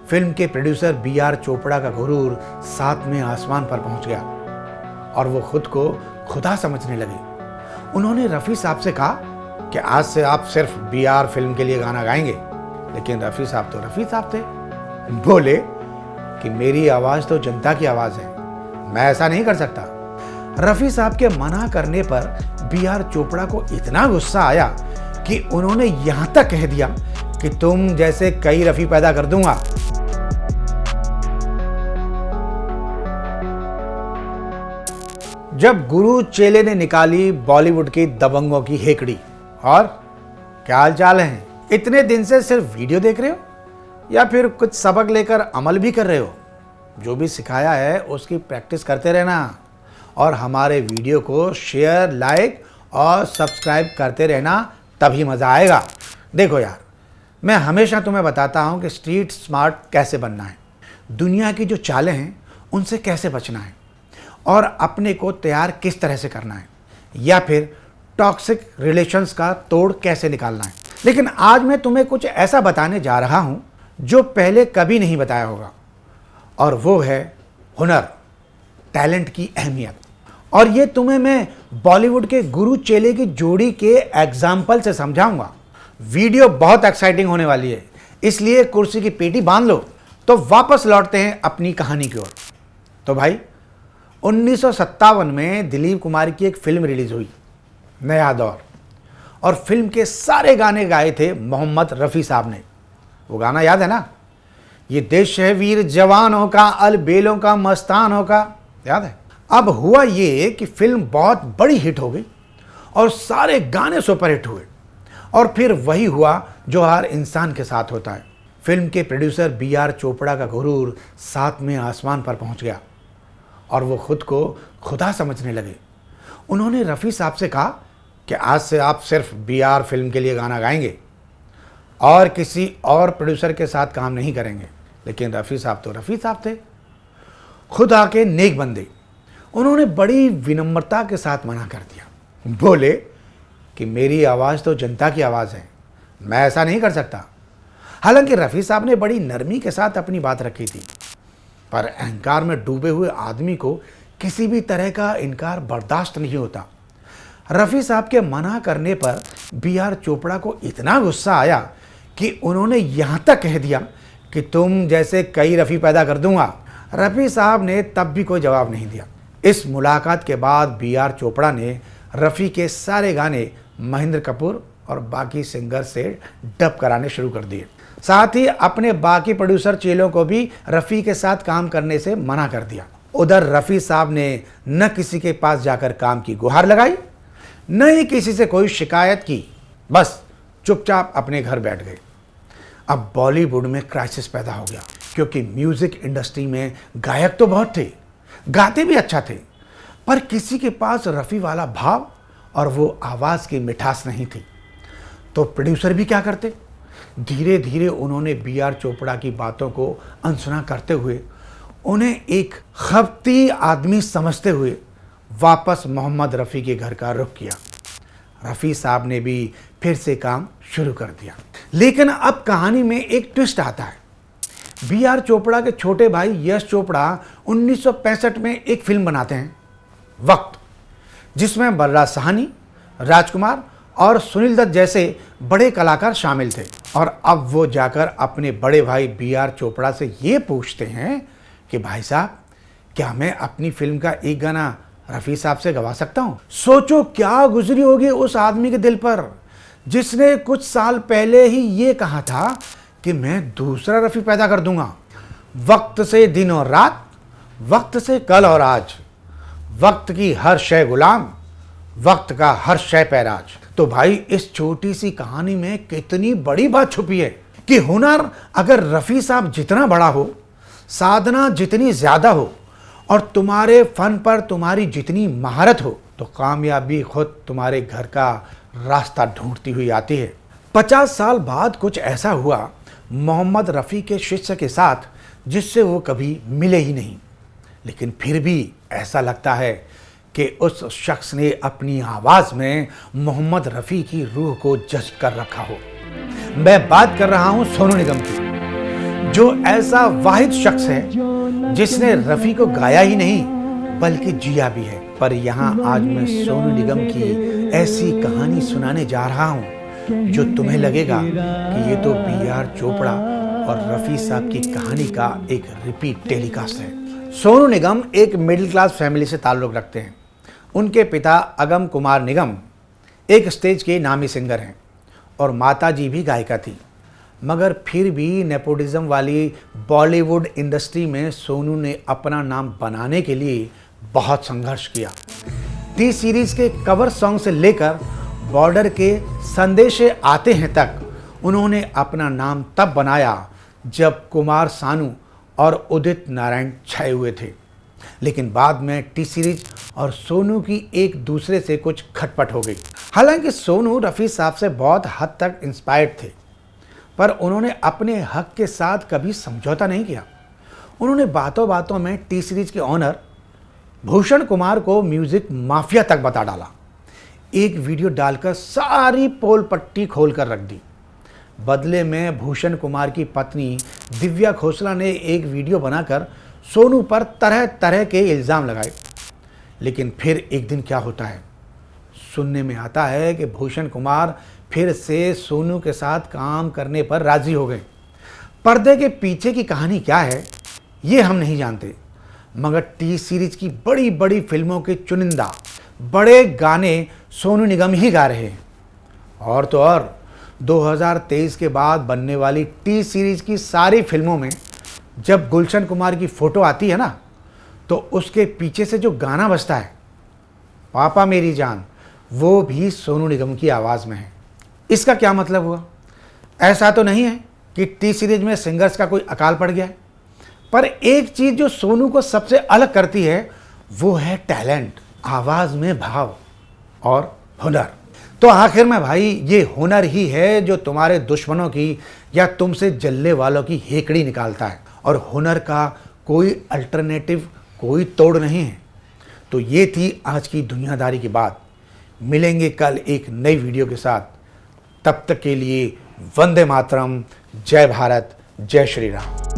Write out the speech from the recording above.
Film के producer B R. Chopra का गुरूर 7वें आसमान पर पहुंच गया और वो खुद को खुदा समझने लगे। उन्होंने रफ़ी साहब से कहा कि आज से आप सिर्फ बी.आर. फिल्म के लिए गाना गाएंगे। लेकिन रफ़ी साहब तो रफ़ी साहब थे। बोले कि मेरी आवाज़ तो जनता की आवाज़ है, मैं ऐसा नहीं कर सकता। रफ़ी साहब के मना करने पर बी.आर. चोपड़ा को इतना गुस्सा आया कि उन्होंने यहां तक कह दिया कि तुम जैसे कई रफ़ी पैदा कर दूंगा। जब गुरु चेले ने निकाली बॉलीवुड की दबंगों की हेकड़ी। और क्या हाल चाल है? इतने दिन से सिर्फ वीडियो देख रहे हो या फिर कुछ सबक लेकर अमल भी कर रहे हो? जो भी सिखाया है उसकी प्रैक्टिस करते रहना और हमारे वीडियो को शेयर, लाइक और सब्सक्राइब करते रहना, तभी मज़ा आएगा। देखो यार, मैं हमेशा तुम्हें बताता हूँ कि स्ट्रीट स्मार्ट कैसे बनना है, दुनिया की जो चालें हैं उनसे कैसे बचना है और अपने को तैयार किस तरह से करना है, या फिर टॉक्सिक रिलेशंस का तोड़ कैसे निकालना है। लेकिन आज मैं तुम्हें कुछ ऐसा बताने जा रहा हूं जो पहले कभी नहीं बताया होगा, और वो है हुनर, टैलेंट की अहमियत। और ये तुम्हें मैं बॉलीवुड के गुरु चेले की जोड़ी के एग्जाम्पल से समझाऊंगा। वीडियो बहुत एक्साइटिंग होने वाली है, इसलिए कुर्सी की पेटी बांध लो। तो वापस लौटते हैं अपनी कहानी की ओर। तो भाई, 1957 में दिलीप कुमार की एक फिल्म रिलीज हुई, नया दौर, और फिल्म के सारे गाने गाए थे मोहम्मद रफ़ी साहब ने। वो गाना याद है ना? ये देश है वीर जवानों का, अलबेलों का, मस्तानों का, याद है? अब हुआ ये कि फिल्म बहुत बड़ी हिट हो गई और सारे गाने सुपरहिट हुए। और फिर वही हुआ जो हर इंसान के साथ होता है। फिल्म के प्रोड्यूसर बी.आर. चोपड़ा का गुरूर 7वें आसमान पर पहुंच गया और वो खुद को खुदा समझने लगे। उन्होंने रफ़ी साहब से कहा कि आज से आप सिर्फ बी.आर. फिल्म के लिए गाना गाएंगे और किसी और प्रोड्यूसर के साथ काम नहीं करेंगे। लेकिन रफ़ी साहब तो रफ़ी साहब थे, खुदा के नेक बंदे। उन्होंने बड़ी विनम्रता के साथ मना कर दिया। बोले कि मेरी आवाज़ तो जनता की आवाज़ है, मैं ऐसा नहीं कर सकता। हालांकि रफ़ी साहब ने बड़ी नरमी के साथ अपनी बात रखी थी, पर अहंकार में डूबे हुए आदमी को किसी भी तरह का इनकार बर्दाश्त नहीं होता। रफ़ी साहब के मना करने पर बी.आर. चोपड़ा को इतना गुस्सा आया कि उन्होंने यहाँ तक कह दिया कि तुम जैसे कई रफ़ी पैदा कर दूंगा। रफ़ी साहब ने तब भी कोई जवाब नहीं दिया। इस मुलाकात के बाद बी.आर. चोपड़ा ने रफ़ी के सारे गाने महेंद्र कपूर और बाकी सिंगर से डब कराने शुरू कर दिए। साथ ही अपने बाकी प्रोड्यूसर चेलों को भी रफ़ी के साथ काम करने से मना कर दिया। उधर रफ़ी साहब ने न किसी के पास जाकर काम की गुहार लगाई, न ही किसी से कोई शिकायत की, बस चुपचाप अपने घर बैठ गए। अब बॉलीवुड में क्राइसिस पैदा हो गया, क्योंकि म्यूजिक इंडस्ट्री में गायक तो बहुत थे, गाते भी अच्छा थे, पर किसी के पास रफ़ी वाला भाव और वो आवाज़ की मिठास नहीं थी। तो प्रोड्यूसर भी क्या करते? धीरे धीरे उन्होंने बी.आर. चोपड़ा की बातों को अनसुना करते हुए उन्हें एक खपती आदमी समझते हुए वापस मोहम्मद रफ़ी के घर का रुख किया। रफ़ी साहब ने भी फिर से काम शुरू कर दिया। लेकिन अब कहानी में एक ट्विस्ट आता है। बी.आर. चोपड़ा के छोटे भाई यश चोपड़ा 1965 में एक फिल्म बनाते हैं, वक्त, जिसमें बलराज साहनी, राजकुमार और सुनील दत्त जैसे बड़े कलाकार शामिल थे। और अब वो जाकर अपने बड़े भाई बी.आर. चोपड़ा से ये पूछते हैं कि भाई साहब, क्या मैं अपनी फिल्म का एक गाना रफ़ी साहब से गवा सकता हूँ? सोचो क्या गुजरी होगी उस आदमी के दिल पर, जिसने कुछ साल पहले ही ये कहा था कि मैं दूसरा रफ़ी पैदा कर दूंगा। वक्त से दिन और रात, वक्त से कल और आज, वक्त की हर शय गुलाम, वक्त का हर शय पैराज। तो भाई, इस छोटी सी कहानी में कितनी बड़ी बात छुपी है कि हुनर अगर रफ़ी साहब जितना बड़ा हो, साधना जितनी ज्यादा हो और तुम्हारे फन पर तुम्हारी जितनी महारत हो, तो कामयाबी खुद तुम्हारे घर का रास्ता ढूंढती हुई आती है। 50 साल बाद कुछ ऐसा हुआ मोहम्मद रफ़ी के शिष्य के साथ जिससे वो कभी मिले ही नहीं, लेकिन फिर भी ऐसा लगता है कि उस शख्स ने अपनी आवाज़ में मोहम्मद रफ़ी की रूह को जज्ब कर रखा हो। मैं बात कर रहा हूं सोनू निगम की, जो ऐसा वाहिद शख्स है जिसने रफ़ी को गाया ही नहीं बल्कि जिया भी है। पर यहाँ आज मैं सोनू निगम की ऐसी कहानी सुनाने जा रहा हूँ जो तुम्हें लगेगा कि ये तो B.R. चोपड़ा और रफ़ी साहब की कहानी का एक रिपीट टेलीकास्ट है। सोनू निगम एक मिडिल क्लास फैमिली से ताल्लुक़ रखते हैं। उनके पिता अगम कुमार निगम एक स्टेज के नामी सिंगर हैं और माता जी भी गायिका थी, मगर फिर भी नेपोटिज्म वाली बॉलीवुड इंडस्ट्री में सोनू ने अपना नाम बनाने के लिए बहुत संघर्ष किया। टी सीरीज़ के कवर सॉन्ग से लेकर बॉर्डर के संदेशे आते हैं तक उन्होंने अपना नाम तब बनाया जब कुमार सानू और उदित नारायण छाए हुए थे। लेकिन बाद में टी सीरीज और सोनू की एक दूसरे से कुछ खटपट हो गई। हालांकि सोनू रफ़ी साहब से बहुत हद तक इंस्पायर्ड थे, पर उन्होंने अपने हक के साथ कभी समझौता नहीं किया। उन्होंने बातों बातों में टी सीरीज के ऑनर भूषण कुमार को म्यूजिक माफिया तक बता डाला। एक वीडियो डालकर सारी पोल पट्टी खोल कर रख दी। बदले में भूषण कुमार की पत्नी दिव्या खोसला ने एक वीडियो बनाकर सोनू पर तरह तरह के इल्ज़ाम लगाए। लेकिन फिर एक दिन क्या होता है, सुनने में आता है कि भूषण कुमार फिर से सोनू के साथ काम करने पर राज़ी हो गए। पर्दे के पीछे की कहानी क्या है ये हम नहीं जानते, मगर टी सीरीज की बड़ी बड़ी फिल्मों के चुनिंदा बड़े गाने सोनू निगम ही गा रहे हैं। और तो और 2023 के बाद बनने वाली टी सीरीज की सारी फिल्मों में जब गुलशन कुमार की फ़ोटो आती है ना, तो उसके पीछे से जो गाना बजता है पापा मेरी जान, वो भी सोनू निगम की आवाज़ में है। इसका क्या मतलब हुआ? ऐसा तो नहीं है कि टी सीरीज में सिंगर्स का कोई अकाल पड़ गया है, पर एक चीज़ जो सोनू को सबसे अलग करती है वो है टैलेंट, आवाज़ में भाव और हुनर। तो आखिर में भाई ये हुनर ही है जो तुम्हारे दुश्मनों की या तुमसे जलने वालों की हेकड़ी निकालता है, और हुनर का कोई अल्टरनेटिव, कोई तोड़ नहीं है। तो ये थी आज की दुनियादारी की बात। मिलेंगे कल एक नई वीडियो के साथ। तब तक के लिए वंदे मातरम, जय भारत, जय श्री राम।